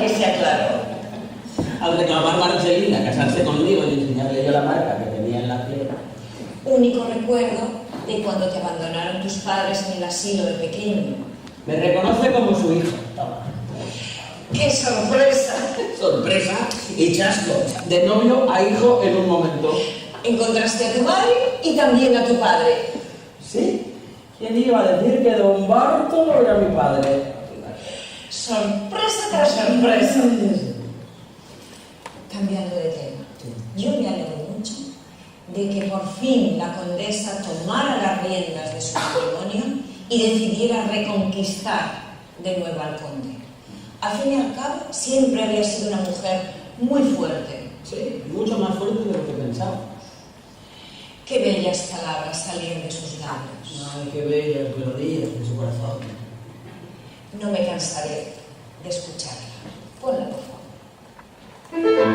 que se aclaró. Al reclamar Marcelina casarse conmigo y enseñarle yo la marca que tenía en la piel. Único recuerdo de cuando te abandonaron tus padres en el asilo de pequeño. Me reconoce como su hijo. ¡Qué sorpresa! Sorpresa y chasco. De novio a hijo en un momento. Encontraste a tu madre y también a tu padre. ¿Sí? ¿Quién iba a decir que don Bartolo era mi padre? Sorpresa tras sorpresa. Cambiando de tema, yo me alegro mucho de que por fin la condesa tomara las riendas de su matrimonio y decidiera reconquistar de nuevo al conde. Al fin y al cabo, siempre había sido una mujer muy fuerte. Sí, mucho más fuerte de lo que pensaba. Qué bellas palabras salían de sus labios. Ay, qué bellas melodías de su corazón. No me cansaré de escucharla. Ponla, por favor.